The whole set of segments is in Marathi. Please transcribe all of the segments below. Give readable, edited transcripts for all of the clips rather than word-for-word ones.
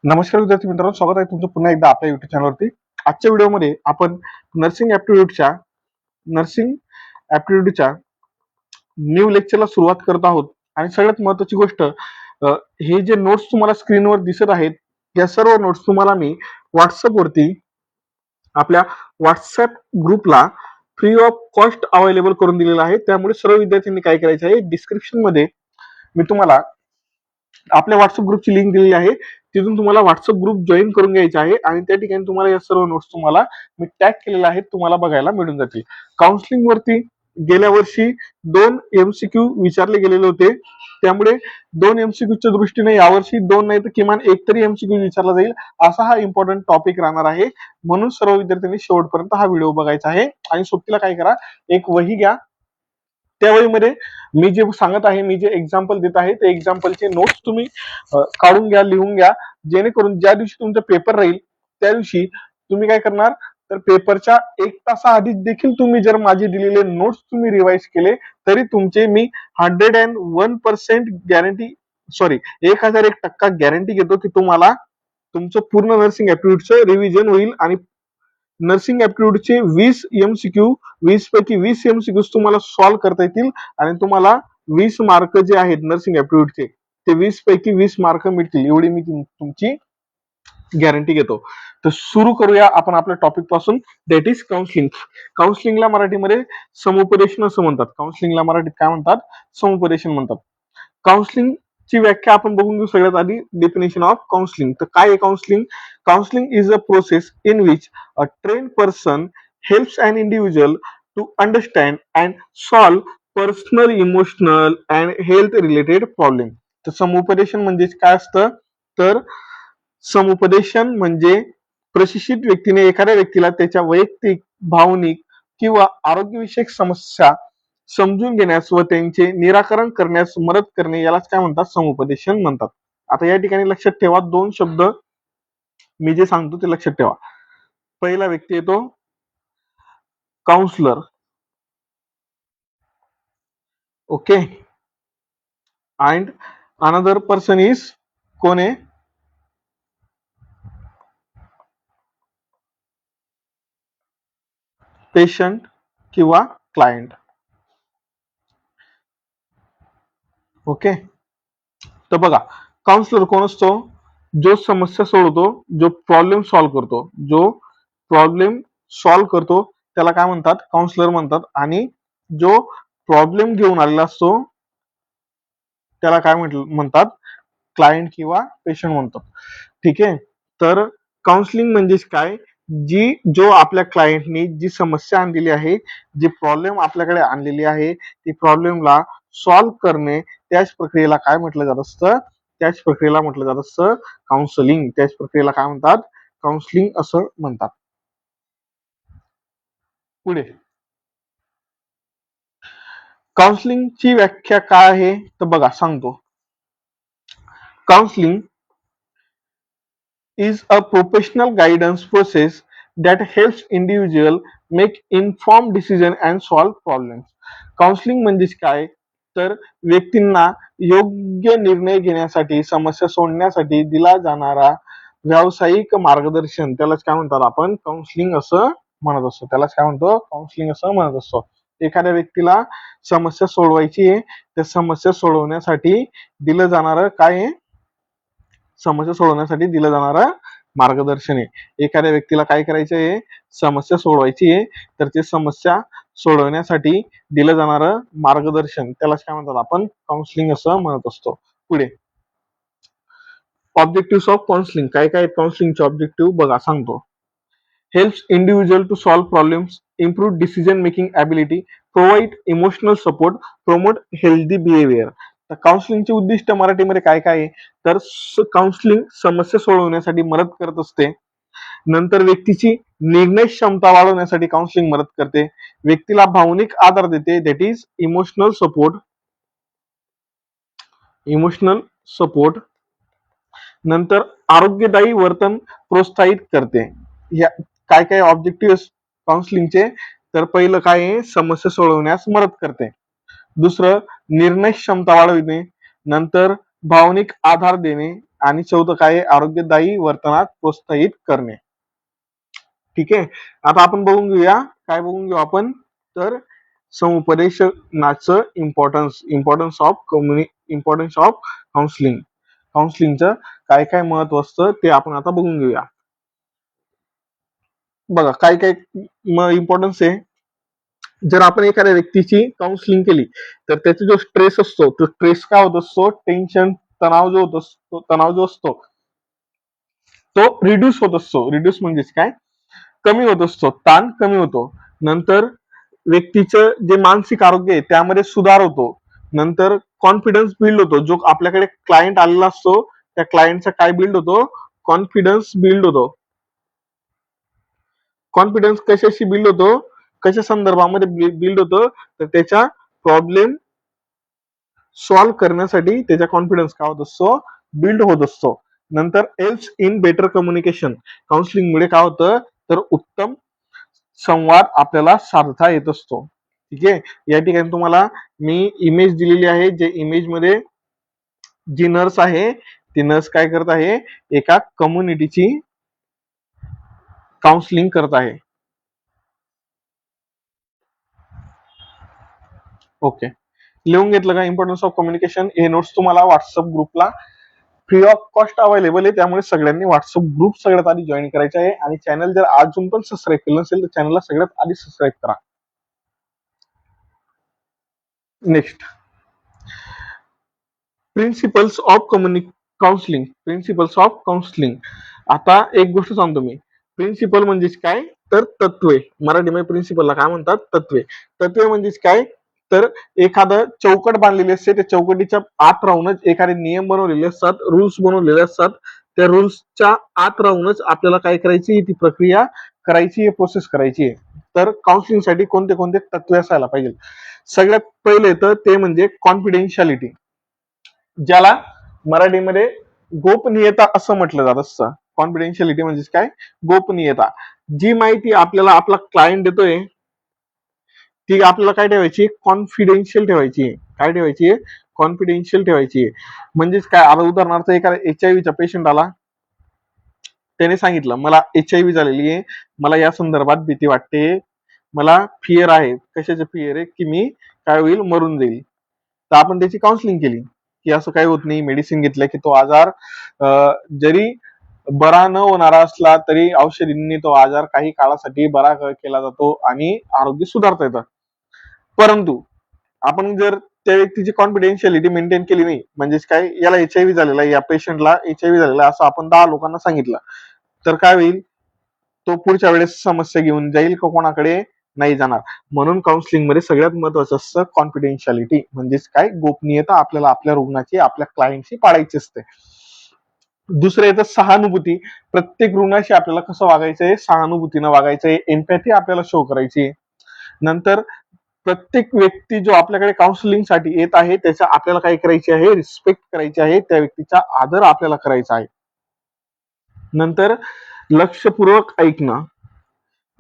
नमस्कार विद्यार्थी मित्रांनो, स्वागत आहे तुमचं पुन्हा एकदा आपल्या युट्यूब चॅनलवरती. आजच्या व्हिडिओमध्ये आपण नर्सिंग ॲप्टिट्यूडच्या नर्सिंग ॲप्टिट्यूडच्या न्यू लेक्चरला सुरुवात करत आहोत. आणि सगळ्यात महत्त्वाची गोष्ट, हे जे नोट्स तुम्हाला स्क्रीनवर दिसत आहेत, या सर्व नोट्स तुम्हाला मी व्हॉट्सअपवरती आपल्या व्हॉट्सअप ग्रुपला फ्री ऑफ कॉस्ट अवेलेबल करून दिलेला आहे. त्यामुळे सर्व विद्यार्थ्यांनी काय करायचं आहे, डिस्क्रिप्शनमध्ये मी तुम्हाला आपल्या व्हॉट्सअप ग्रुपची लिंक दिलेली आहे. तिथून तुम्हाला व्हॉट्सअप ग्रुप जॉईन करून घ्यायचा आहे आणि त्या ठिकाणी तुम्हाला या सर्व नोट्स तुम्हाला मी टॅग केलेल्या आहेत, तुम्हाला बघायला मिळून जातील. काउन्सिलिंग वरती गेल्या वर्षी 2 MCQ विचारले गेलेले होते. त्यामुळे 2 MCQच्या दृष्टीने यावर्षी 2 नाही तर किमान एक तरी MCQ विचारला जाईल, असा हा इम्पॉर्टंट टॉपिक राहणार आहे. म्हणून सर्व विद्यार्थ्यांनी शेवटपर्यंत हा व्हिडिओ बघायचा आहे. आणि सोबतीला काय करा, एक वही घ्या. त्या वहीमध्ये मी जे सांगत आहे, मी जे एक्झाम्पल देत आहे, ते एक्झाम्पलचे नोट्स तुम्ही काढून घ्या, लिहून घ्या. जेणेकरून ज्या दिवशी तुमचा पेपर राहील त्या दिवशी तुम्ही काय करणार, तर पेपरच्या 1 तासाआधीच देखील तुम्ही जर माझे दिलेले नोट्स तुम्ही रिवाइज केले तरी तुमचे मी 101% गॅरंटी, 1001% गॅरंटी घेतो की तुम्हाला तुमचं पूर्ण नर्सिंग ॲप्टिट्यूडचं रिव्हिजन होईल. आणि नर्सिंग ॲप्टिट्यूडचे 20 MCQ, 20 पैकी 20 MCQ तुम्हाला सॉल्व्ह करता येतील आणि तुम्हाला 20 मार्क जे आहेत नर्सिंग ॲप्टिट्यूडचे, ते 20 पैकी 20 मार्क मिळतील, एवढी मी तुमची गॅरंटी घेतो. तर सुरू करूया आपण आपल्या टॉपिक पासून, दॅट इज काउन्सिलिंग. काउन्सिलिंगला मराठीमध्ये समुपदेशन असं म्हणतात. काउन्सिलिंगला मराठीत काय म्हणतात, समुपदेशन म्हणतात. काउन्सिलिंग ची व्याख्या आपण बघून घेऊ. सगळ्यात आधी डेफिनेशन ऑफ काउन्सिलिंग. तर काय आहे counselling? Counselling is a process in which a trained person helps an individual to understand and solve personal, emotional and health related problem. तर समुपदेशन म्हणजे काय असतं, तर समुपदेशन म्हणजे प्रशिक्षित व्यक्तीने एखाद्या व्यक्तीला त्याच्या वैयक्तिक, भावनिक किंवा आरोग्यविषयक समस्या समजून घेण्यास व त्यांचे निराकरण करण्यास मदत करणे, यालाच काय म्हणतात, समुपदेशन म्हणतात. आता या ठिकाणी लक्षात ठेवा, 2 शब्द मी जे सांगतो ते लक्षात ठेवा. पहिला व्यक्ती येतो counsellor, okay, and another person is, कोण आहे, पेशंट किंवा क्लायंट. ओके. तर बघा, काउन्सलर कोण असतो, जो समस्या सोडवतो, जो प्रॉब्लेम सॉल्व्ह करतो, जो प्रॉब्लेम सॉल्व्ह करतो त्याला काय म्हणतात, काउन्सलर म्हणतात. आणि जो प्रॉब्लेम घेऊन आलेला असतो त्याला काय म्हणतात, क्लायंट किंवा पेशंट म्हणतात. ठीक आहे. तर काउन्सिलिंग म्हणजे काय, जो आपल्या क्लायंटनी जी समस्या आणलेली आहे, जी प्रॉब्लेम आपल्याकडे आणलेली आहे, ती प्रॉब्लेमला सॉल्व्ह करणे, त्याच प्रक्रियेला काय म्हटलं जात असतं, त्याच प्रक्रियेला म्हटलं जात असतं काउन्सिलिंग. त्याच प्रक्रियेला काय म्हणतात, काउन्सिलिंग असं म्हणतात. पुढे काउन्सिलिंगची व्याख्या काय आहे, तर बघा सांगतो. Counselling is a professional guidance process that helps individual make informed decision and solve problems. Counselling म्हणजे काय, तर व्यक्तींना योग्य निर्णय घेण्यासाठी, समस्या सोडण्यासाठी दिला जाणारा व्यावसायिक मार्गदर्शन, त्यालाच काय म्हणतात, आपण काउन्सिलिंग असं म्हणत असतो. त्यालाच काय म्हणतो, काउन्सिलिंग असं म्हणत असतो. एखाद्या व्यक्तीला समस्या सोडवायची आहे, त्या समस्या सोडवण्यासाठी दिलं जाणारं काय आहे, समस्या सोडवण्यासाठी दिलं जाणारं मार्गदर्शन आहे. एखाद्या व्यक्तीला काय करायचं आहे, समस्या सोडवायची आहे, तर ते समस्या सोडवण्यासाठी दिलं जाणारं मार्गदर्शन, त्यालाच काय म्हणतात, आपण काउन्सिलिंग असं म्हणत असतो. पुढे ऑब्जेक्टिव्ह ऑफ काउन्सिलिंग. काय काय काउन्सिलिंगचे ऑब्जेक्टिव्ह बघा सांगतो. Helps individual to solve problems, improve decision making ability, provide emotional support, promote healthy behaviour. तर काउन्सिलिंगचे उद्दिष्ट मराठीमध्ये काय काय आहे, तर काउन्सिलिंग समस्या सोडवण्यासाठी मदत करत असते. नंतर व्यक्तीची निर्णय क्षमता वाढवण्यासाठी काउन्सिलिंग मदत करते. व्यक्तीला भावनिक आधार देते, दॅट इज इमोशनल सपोर्ट. नंतर आरोग्यदायी वर्तन प्रोत्साहित करते. या काय काय ऑब्जेक्टिव्ह काउन्सिलिंगचे, तर पहिलं काय आहे, समस्या सोडवण्यास मदत करते. दुसरं, निर्णय क्षमता वाढविणे. नंतर भावनिक आधार देणे. आणि चौथं काय आहे, आरोग्यदायी वर्तनात प्रोत्साहित करणे. ठीक आहे. आता आपण बघून घेऊया, काय बघून घेऊ आपण, तर समुपदेशनाचं इम्पॉर्टन्स ऑफ काउन्सिलिंग. काउन्सिलिंगचं काय काय महत्व असतं ते आपण आता बघून घेऊया. बघा काय काय इम्पॉर्टन्स आहे. जर आपण एखाद्या व्यक्तीची काउन्सिलिंग केली तर त्याचा जो स्ट्रेस असतो, तो स्ट्रेस काय होत असतो, टेन्शन, तणाव जो असतो तो रिड्यूस होत असतो. रिड्यूस म्हणजेच काय, कमी होत असतो, ताण कमी होतो. नंतर व्यक्तीचं जे मानसिक आरोग्य आहे त्यामध्ये सुधार होतो. नंतर कॉन्फिडन्स बिल्ड होतो. जो आपल्याकडे क्लायंट आलेला असतो त्या क्लायंटचा काय बिल्ड होतो, कॉन्फिडन्स बिल्ड होतो. कॉन्फिडन्स कशाशी बिल्ड होतो, कशा संदर्भामध्ये बिल्ड होतो, तर त्याच्या प्रॉब्लेम सॉल्व्ह करण्यासाठी त्याचा कॉन्फिडन्स काय होत असतो, बिल्ड होत असतो. नंतर else in better communication. Counselling मुळे काय होतं, तर उत्तम संवाद आपल्याला साधता येत असतो. ठीक आहे. या ठिकाणी तुम्हाला मी इमेज दिलेली आहे, जे इमेज मध्ये जी नर्स आहे ती नर्स काय करत आहे, एका कम्युनिटीची काउन्सिलिंग करत आहे. ओके, लिहून घेतलं का इम्पॉर्टन्स ऑफ कम्युनिकेशन. हे नोट्स तुम्हाला व्हॉट्सअप ग्रुपला फ्री ऑफ कॉस्ट अवेलेबल आहे, त्यामुळे सगळ्यांनी व्हॉट्सअप ग्रुप सगळ्यात आधी जॉईन करायचे आहे. आणि चॅनल जर अजून पण सबस्क्राईब केलं नसेल तर चॅनलला सगळ्यात आधी सबस्क्राईब करा. Next, principles of counselling. Principles of counselling. आता एक गोष्ट सांगतो मी, प्रिन्सिपल म्हणजेच काय, तर तत्वे. मराठीमध्ये प्रिन्सिपलला काय म्हणतात, तत्वे. तत्वे म्हणजेच काय, तर एखादं चौकट बांधलेली असते, त्या चौकटीच्या आत राहूनच एखादे नियम बनवलेले असतात, रूल्स बनवलेले असतात. त्या रूल्सच्या आत राहूनच आपल्याला काय करायची, ती प्रक्रिया करायची, प्रोसेस करायची. तर काउन्सिलिंगसाठी कोणते कोणते तत्वे असायला पाहिजे. सगळ्यात पहिले तर ते म्हणजे कॉन्फिडेन्शियालिटी, ज्याला मराठीमध्ये गोपनीयता असं म्हटलं जात असतं. कॉन्फिडेन्शियालिटी म्हणजे काय, गोपनीयता. जी माहिती आपल्याला आपला क्लायंट देतोय ती आपल्याला काय ठेवायची, कॉन्फिडेन्शियल ठेवायची. काय ठेवायची, कॉन्फिडेन्शियल ठेवायची. म्हणजेच काय, आता उदाहरणार्थ एखादा HIV चा पेशंट आला, त्याने सांगितलं मला HIV झालेली आहे, मला या संदर्भात भीती वाटते, मला फिअर आहे. कशाचे फिअर आहे, की मी काय होईल, मरून जाईल. तर आपण त्याची काउन्सिलिंग केली की असं काही होत नाही, मेडिसिन घेतलं की तो आजार जरी बरा न होणारा असला तरी औषधींनी तो आजार काही काळासाठी बरा केला जातो आणि आरोग्य सुधारता येतं. परंतु आपण जर त्या व्यक्तीची कॉन्फिडेन्शियालिटी मेंटेन केली नाही, म्हणजेच काय, याला HIV झालेला आहे, या पेशंटला HIV झालेला आहे असं आपण 10 लोकांना सांगितलं, तर काय होईल, तो पुढच्या वेळेस समस्या घेऊन जाईल का कोणाकडे, नाही जाणार. म्हणून काउन्सिलिंग मध्ये सगळ्यात महत्वाचं असतं कॉन्फिडेन्शियालिटी, म्हणजेच काय, गोपनीयता आपल्याला आपल्या रुग्णाची, आपल्या क्लायंटची पाळायची असते. दुसरं येतं सहानुभूती. प्रत्येक रुग्णाशी आपल्याला कसं वागायचंय, सहानुभूतीनं वागायचंय, एम्पॅथी आपल्याला शो करायची. नंतर प्रत्येक व्यक्ती जो आपल्याकडे काउन्सिलिंग साठी येत आहे त्याच्या आपल्याला काय करायची आहे, रिस्पेक्ट करायची आहे, त्या व्यक्तीचा आदर आपल्याला करायचा आहे. नंतर लक्षपूर्वक ऐकणं.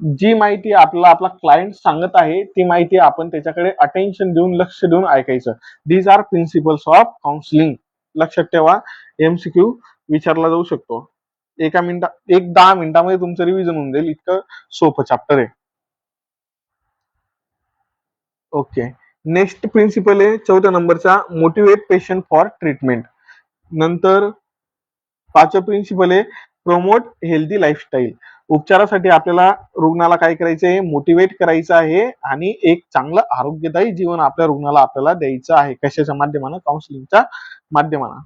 जी माहिती आपल्याला आपला क्लायंट सांगत आहे ती माहिती आपण त्याच्याकडे अटेन्शन देऊन, लक्ष देऊन ऐकायचं. These are principles of counselling. लक्षात ठेवा, MCQ विचारला जाऊ शकतो. 10 मिनिटामध्ये तुमचं रिव्हिजन होऊन जाईल, इतकं सोपं चॅप्टर आहे. ओके, नेक्स्ट प्रिन्सिपल आहे 4थ्या नंबरचा, मोटिवेट पेशंट फॉर ट्रीटमेंट. नंतर 5वं प्रिन्सिपल आहे प्रमोट हेल्दी लाईफस्टाईल. उपचारासाठी आपल्याला रुग्णाला काय करायचंय, मोटिवेट करायचं आहे आणि एक चांगलं आरोग्यदायी जीवन आपल्या रुग्णाला आपल्याला द्यायचं आहे. कशाच्या माध्यमानं, काउन्सिलिंगच्या माध्यमानं.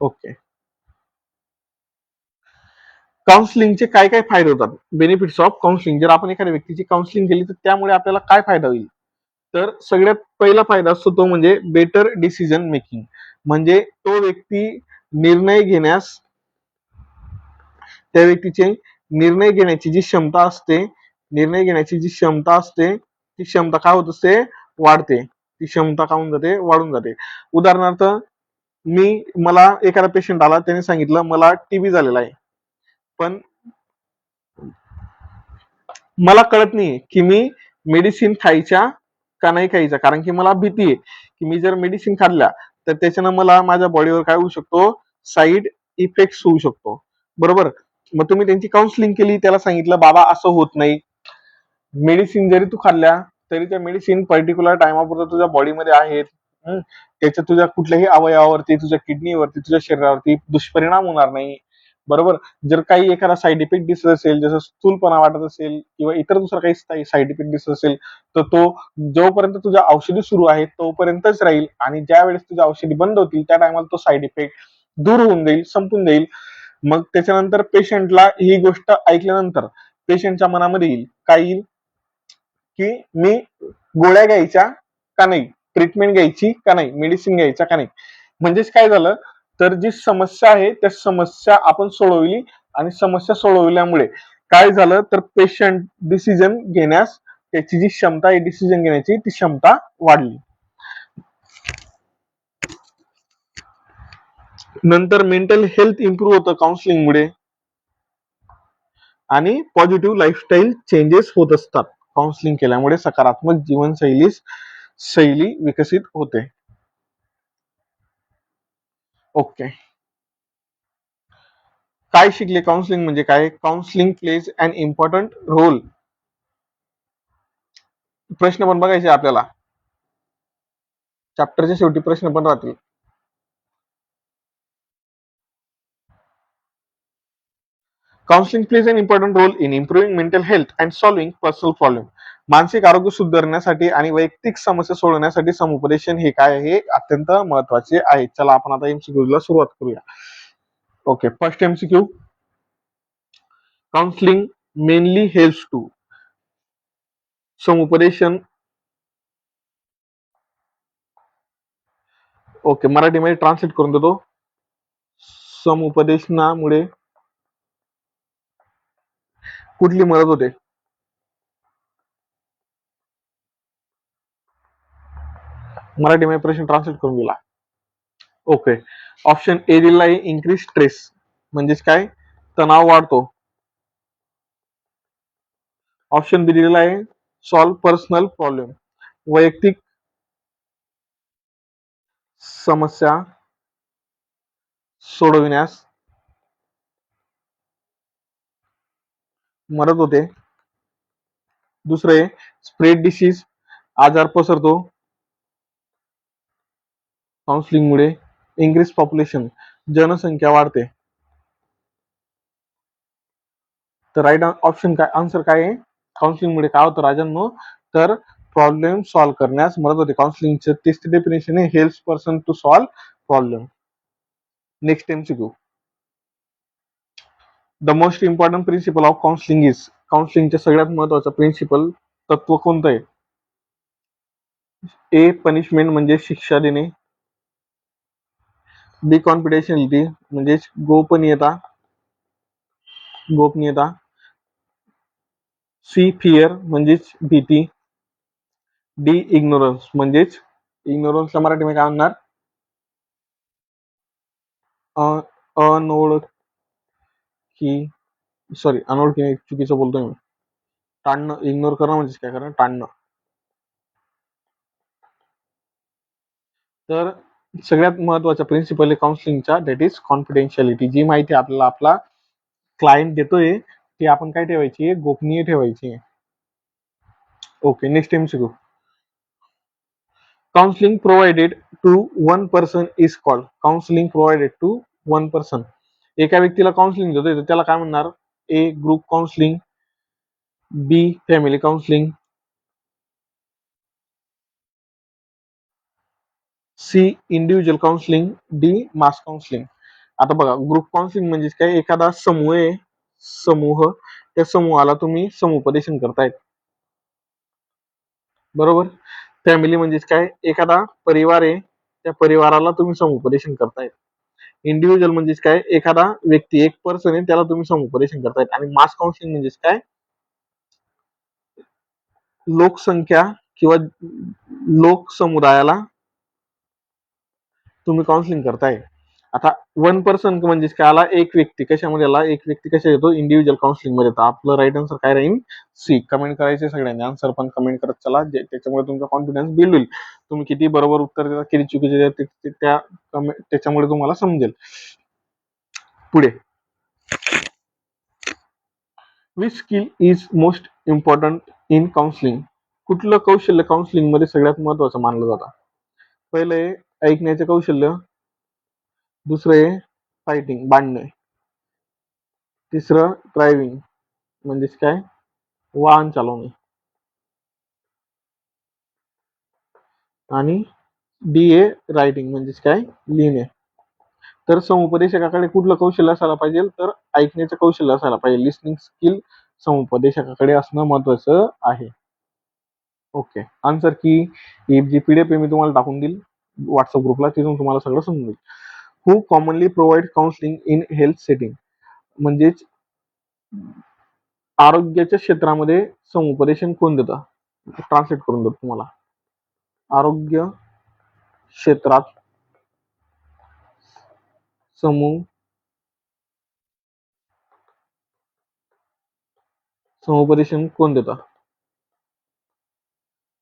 ओके, काउन्सिलिंगचे काय काय फायदे होतात, बेनिफिट्स ऑफ काउन्सिलिंग. जर आपण एखाद्या व्यक्तीची काउन्सिलिंग केली तर त्यामुळे आपल्याला काय फायदा होईल, तर सगळ्यात पहिला फायदा असतो तो म्हणजे बेटर डिसिजन मेकिंग. म्हणजे तो व्यक्ती निर्णय घेण्यास, त्या व्यक्तीचे निर्णय घेण्याची जी क्षमता असते, निर्णय घेण्याची जी क्षमता असते ती क्षमता काय होत असते, वाढते. ती क्षमता काय होऊन जाते, वाढून जाते. उदाहरणार्थ, मला एखादा पेशंट आला, त्याने सांगितलं मला TB झालेला आहे, पण मला कळत नाही की मी मेडिसिन खायच्या का नाही खायच्या, कारण की मला भीती आहे की मी जर मेडिसिन खाल्ल्या तर त्याच्यानं मला माझ्या बॉडीवर काय होऊ शकतो, साईड इफेक्ट होऊ शकतो. बरोबर. मग तुम्ही त्यांची काउन्सिलिंग केली, त्याला सांगितलं बाबा असं होत नाही, मेडिसिन जरी तू खाल्ल्या तरी त्या मेडिसिन पर्टिक्युलर टायमापुरतं तुझ्या बॉडीमध्ये आहेत. त्याच्या तुझ्या कुठल्याही अवयवावरती, तुझ्या किडनीवरती, तुझ्या शरीरावरती दुष्परिणाम होणार नाही. बरोबर. जर काही एखादा साईड इफेक्ट दिसत असेल, जसं स्थूलपणा वाटत असेल किंवा इतर दुसरा काही साईड इफेक्ट दिसत असेल, तर तो जोपर्यंत तुझ्या औषधी सुरू आहेत तोपर्यंतच राहील, आणि ज्या वेळेस तुझ्या औषधी बंद होतील त्या टायमाला तो साईड इफेक्ट दूर होऊन जाईल, संपून जाईल. मग त्याच्यानंतर पेशंटला ही गोष्ट ऐकल्यानंतर पेशंटच्या मनामध्ये येईल, काय येईल, की मी गोळ्या घ्यायच्या का नाही, ट्रीटमेंट घ्यायची का नाही, मेडिसिन घ्यायच्या का नाही. म्हणजेच काय झालं, तर जी समस्या आहे त्या समस्या आपण सोडवली, आणि समस्या सोडवल्यामुळे काय झालं, तर पेशंट डिसिजन घेण्यास त्याची जी क्षमता आहे डिसिजन घेण्याची ती क्षमता वाढली. नंतर मेंटल हेल्थ इम्प्रूव्ह होतं काउन्सिलिंगमुळे, आणि पॉझिटिव्ह लाईफस्टाईल चेंजेस होत असतात. काउन्सिलिंग केल्यामुळे सकारात्मक शैली विकसित होते. ओके. काय शिकले काउन्सिलिंग म्हणजे काय? Counselling plays an important role. प्रश्न पण बघायचे आपल्याला, चॅप्टरच्या शेवटी प्रश्न पण राहतील. Counselling plays an important role in improving mental health and solving personal problem. मानसिक आरोग्य सुधारण्यासाठी आणि वैयक्तिक समस्या सोडवण्यासाठी समुपदेशन हे काय आहे, अत्यंत महत्वाचे आहे. चला आपण आता एमसीक्यू ला सुरुवात करूया. Okay. First MCQ, counselling mainly helps to. समुपदेशन, ओके, मराठीमध्ये ट्रान्सलेट करून देतो. समुपदेशनामुळे कुठली मदत होते? मराठीमध्ये प्रश्न ट्रान्सलेट करून दिला. ओके. ऑप्शन ए दिला आहे, इन्क्रीज स्ट्रेस, म्हणजेच काय, तणाव वाढतो. ऑप्शन बी दिलेला आहे, सॉल्व पर्सनल प्रॉब्लेम, वैयक्तिक समस्या सोडविण्यास मदत होते. दुसरे, स्प्रेड डिसीज, आजार पसरतो काउन्सिलिंगमुळे. इन्क्रीज पॉप्युलेशन, जनसंख्या वाढते. तर राईट ऑप्शन काय, आन्सर काय आहे, काउन्सिलिंगमुळे काय होतं राजांनो, तर प्रॉब्लेम सॉल्व्ह करण्यास मदत होते. काउन्सिलिंगचं तिसरी डेफिनेशन आहे, helps person to solve problem. Next MCQ, the most important principle of counselling is. काउन्सिलिंगच्या सगळ्यात महत्वाचं प्रिन्सिपल तत्व कोणतं आहे? ए, पनिशमेंट म्हणजे शिक्षा देणे. बी, कॉन्फिडेन्शियलिटी म्हणजे गोपनीयता. सी, फिअर म्हणजेच भीती. डी, इग्नोरन्स म्हणजेच, इग्नोरन्सला मराठीमध्ये काय म्हणणार, अनोळखी, सॉरी अनोळखी चुकीचं बोलतोय मी. टाळणं, इग्नोर करणं म्हणजे काय करणं, टाळणं. तर सगळ्यात महत्वाचा प्रिन्सिपल आहे काउन्सिलिंगचा, दॅट इज कॉन्फिडेन्शियलिटी. जी माहिती आपल्याला आपला क्लायंट देतोय ती आपण काय ठेवायची, गोपनीय ठेवायची. Okay. Next MCQ, counselling provided to one person is called. Counselling provided to one person, एका व्यक्तीला काउन्सिलिंग देतोय तर त्याला काय म्हणणार? A, group counselling. B, family counselling. C, individual counselling. D, mass counselling. आता बघा, ग्रुप काउन्सिलिंग म्हणजे काय, एखादा समूह आहे, त्या समूहाला तुम्ही समुपदेशन करतायत. बरोबर. फॅमिली म्हणजेच काय, एखादा परिवार आहे, त्या परिवाराला तुम्ही समुपदेशन करतायत. इंडिव्हिज्युअल म्हणजेच काय, एखादा व्यक्ती, एक पर्सन आहे, त्याला तुम्ही समुपदेशन करतायत. आणि मास काउन्सिलिंग म्हणजेच काय, लोकसंख्या किंवा लोक समुदायाला तुम्ही काउन्सिलिंग करताय. आता वन पर्सन म्हणजे काय आला, एक व्यक्ती. कशामध्ये आला, एक व्यक्ती कशा येतो, इंडिव्हिज्युअल काउन्सिलिंग मध्ये येतो. आपलं राईट आन्सर काय राहील, सी. कमेंट करायचे सगळ्यांनी, आन्सर पण कमेंट करत चला, त्याच्यामुळे तुमचा कॉन्फिडन्स बिल्ड होईल. तुम्ही किती बरोबर उत्तर देता, किती चुकीचे देता, त्याच्यामुळे तुम्हाला समजेल. पुढे, which skill is most important in counselling. कुठलं कौशल्य काउन्सिलिंग मध्ये सगळ्यात महत्वाचं मानलं जातं. पहिले ऐकण्याचे कौशल्य, दुसरे फायटिंग भांडणे, तिसरं ड्रायव्हिंग म्हणजेच काय, वाहन चालवणे, आणि डी ए रायटिंग म्हणजेच काय, लिहिणे. तर समुपदेशकाकडे कुठलं कौशल्य असायला पाहिजे, तर ऐकण्याचं कौशल्य असायला पाहिजे. लिस्निंग स्किल समुपदेशकाकडे असणं महत्वाचं आहे. ओके, आन्सर की ही जी पीडीएफ मी तुम्हाला टाकून देईल व्हॉट्सअप ग्रुपला, तिथून तुम्हाला सगळं समजेल. Who commonly provide counselling in health setting, म्हणजेच आरोग्याच्या क्षेत्रामध्ये समुपदेशन कोण देतं. ट्रान्सलेट करून देतो तुम्हाला. आरोग्य क्षेत्रात समुपदेशन कोण देतं.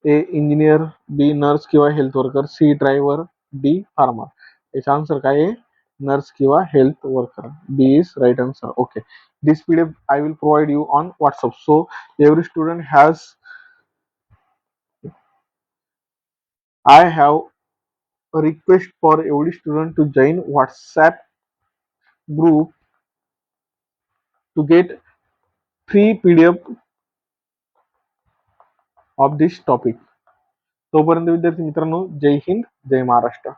ए इंजिनियर, बी नर्स किंवा health worker, C driver, D farmer. याचा आन्सर काय आहे, नर्स किंवा health worker. B is right answer. Okay, this PDF I will provide you on WhatsApp. So every student has, I have a request for every student to join WhatsApp group to get free PDF of this topic. तोपर्यंत विद्यार्थी मित्रांनो, जय हिंद, जय महाराष्ट्र.